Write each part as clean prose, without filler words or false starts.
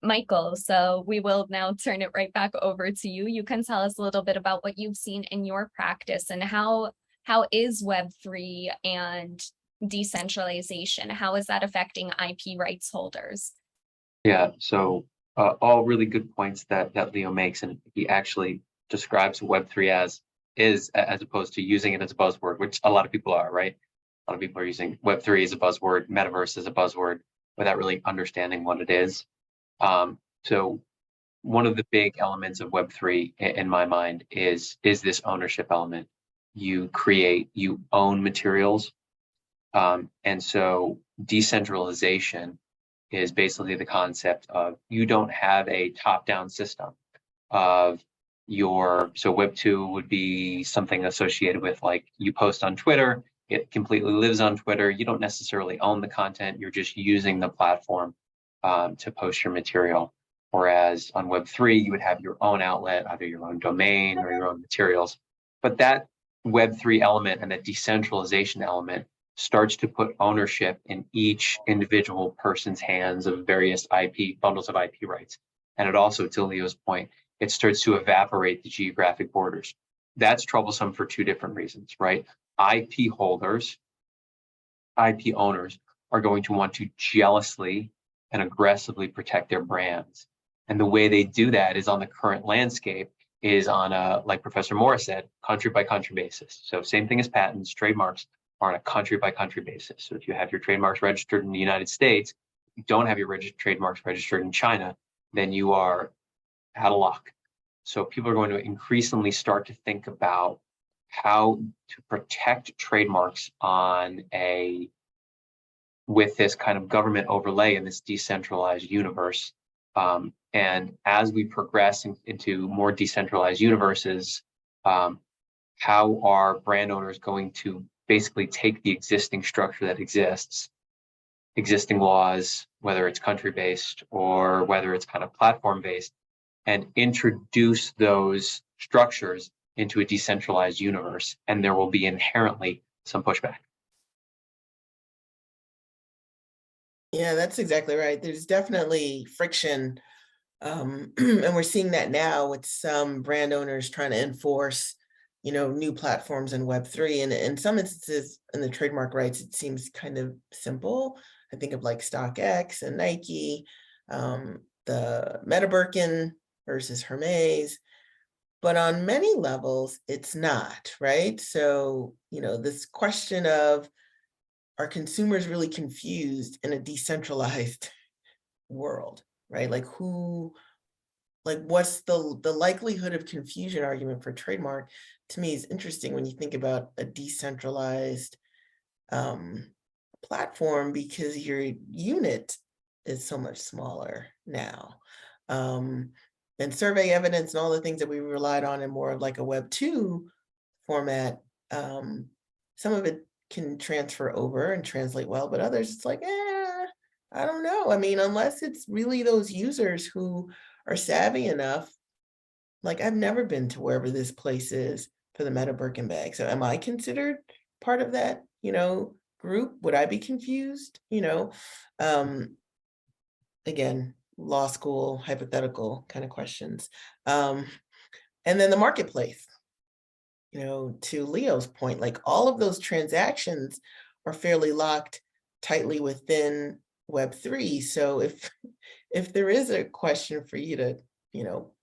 Michael, so we will now turn it right back over to you. You can tell us a little bit about what you've seen in your practice and how is Web3 and decentralization, how is that affecting IP rights holders? Yeah, so all really good points that Leo makes, and he actually describes Web3 as opposed to using it as a buzzword, which a lot of people are, right? A lot of people are using Web3 as a buzzword, metaverse as a buzzword, without really understanding what it is. So one of the big elements of Web3 in my mind is this ownership element. You own materials. And so decentralization is basically the concept of you don't have a top-down system of so Web 2 would be something associated with, like, you post on Twitter, it completely lives on Twitter. You don't necessarily own the content, you're just using the platform to post your material. Whereas on Web 3, you would have your own outlet, either your own domain or your own materials. But that Web 3 element and that decentralization element starts to put ownership in each individual person's hands of various bundles of IP rights. And it also, to Leo's point, it starts to evaporate the geographic borders. That's troublesome for two different reasons, right? IP holders, IP owners are going to want to jealously and aggressively protect their brands. And the way they do that is on the current landscape is on a, like Professor Morris said, country by country basis. So same thing as patents, trademarks are on a country by country basis. So if you have your trademarks registered in the United States, you don't have your trademarks registered in China, then you are out of luck. So people are going to increasingly start to think about how to protect trademarks with this kind of government overlay in this decentralized universe. And as we progress into more decentralized universes, how are brand owners going to basically take the existing structure that exists, existing laws, whether it's country-based or whether it's kind of platform-based, and introduce those structures into a decentralized universe, and there will be inherently some pushback. Yeah, that's exactly right. There's definitely friction, and we're seeing that now with some brand owners trying to enforce, new platforms in Web3. And in some instances, in the trademark rights, it seems kind of simple. I think of like StockX and Nike, the Meta Birkin versus Hermes. But on many levels, it's not, right? So, this question of, are consumers really confused in a decentralized world, right? Like what's the likelihood of confusion argument for trademark, to me, is interesting when you think about a decentralized platform, because your unit is so much smaller now. And survey evidence and all the things that we relied on in more of like a Web 2 format, some of it can transfer over and translate well, but others, it's like, I don't know. I mean, unless it's really those users who are savvy enough, like I've never been to wherever this place is for the Meta Birkin bag. So am I considered part of that, group? Would I be confused? Again, law school, hypothetical kind of questions. And then the marketplace, to Leo's point, like all of those transactions are fairly locked tightly within Web3. So if there is a question for you to,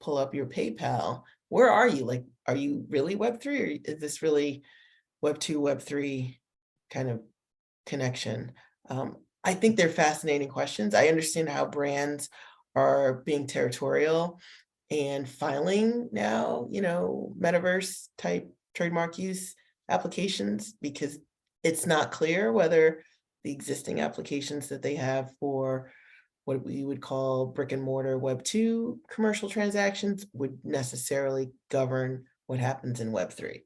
pull up your PayPal, where are you? Like, are you really Web3, or is this really Web2, Web3 kind of connection? I think they're fascinating questions. I understand how brands are being territorial and filing now, metaverse type trademark use applications, because it's not clear whether the existing applications that they have for what we would call brick and mortar Web 2 commercial transactions would necessarily govern what happens in Web 3.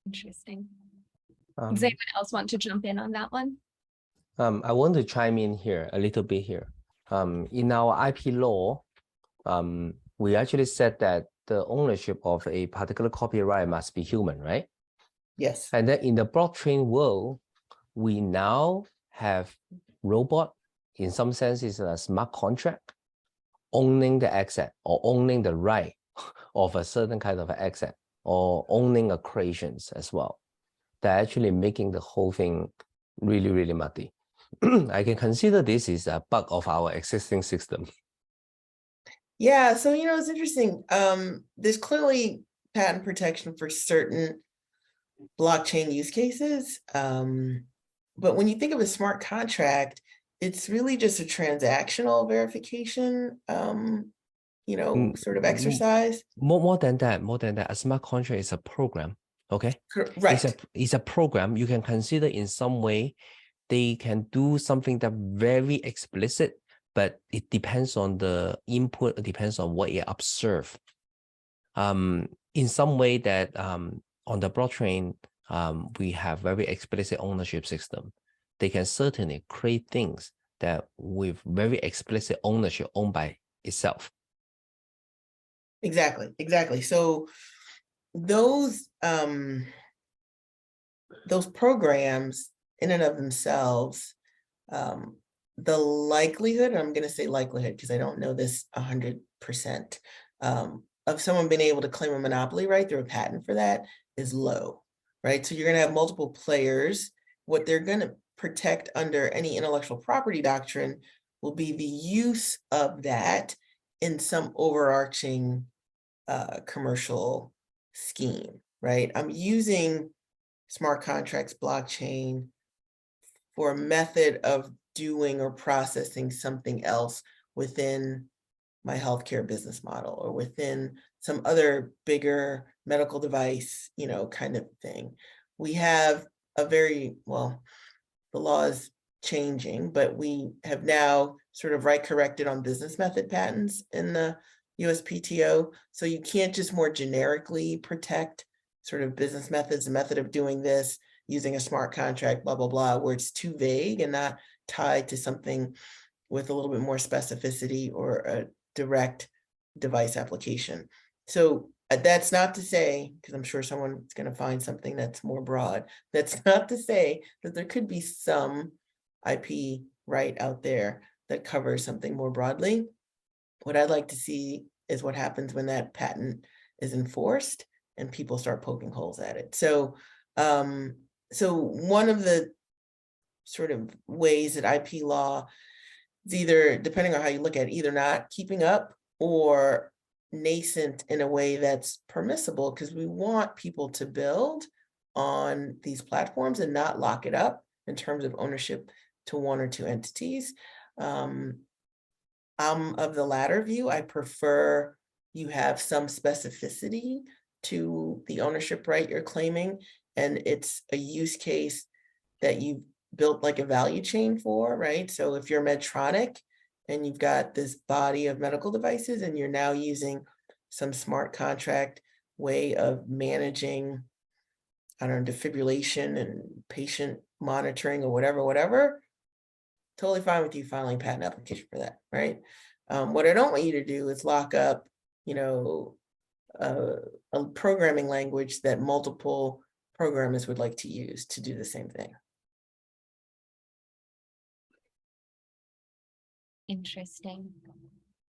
Interesting. Does anyone else want to jump in on that one? I want to chime in here a little bit here. In our IP law, we actually said that the ownership of a particular copyright must be human, right? Yes. And then in the blockchain world, we now have robot, in some sense, is a smart contract, owning the asset or owning the right of a certain kind of asset or owning a creations as well. They're actually making the whole thing really, really muddy. I can consider this is a bug of our existing system. Yeah, so it's interesting. There's clearly patent protection for certain blockchain use cases. But when you think of a smart contract, it's really just a transactional verification, sort of exercise. More than that, a smart contract is a program. Okay, right? It's a program. You can consider in some way they can do something that very explicit, but it depends on the input. It depends on what you observe. In some way that on the blockchain, we have very explicit ownership system. They can certainly create things that with very explicit ownership owned by itself. Exactly. So those programs in and of themselves, the likelihood, and I'm going to say likelihood because I don't know this 100%, of someone being able to claim a monopoly right through a patent for that is low, right? So you're going to have multiple players. What they're going to protect under any intellectual property doctrine will be the use of that in some overarching commercial scheme, right? I'm using smart contracts, blockchain, for a method of doing or processing something else within my healthcare business model or within some other bigger medical device, kind of thing. We have a very, well, the law is changing, but we have now sort of corrected on business method patents in the USPTO. So you can't just more generically protect sort of business methods, the method of doing this, using a smart contract, blah, blah, blah, where it's too vague and not tied to something with a little bit more specificity or a direct device application. So that's not to say, because I'm sure someone's going to find something that's more broad, that's not to say that there could be some IP right out there that covers something more broadly. What I'd like to see is what happens when that patent is enforced and people start poking holes at it. So one of the sort of ways that IP law is either, depending on how you look at it, either not keeping up or nascent in a way that's permissible, because we want people to build on these platforms and not lock it up in terms of ownership to one or two entities. I'm of the latter view. I prefer you have some specificity to the ownership right you're claiming, and it's a use case that you've built like a value chain for, right? So if you're Medtronic and you've got this body of medical devices and you're now using some smart contract way of managing, I don't know, defibrillation and patient monitoring or whatever, totally fine with you filing a patent application for that, right? What I don't want you to do is lock up, a programming language that multiple programmers would like to use to do the same thing. Interesting.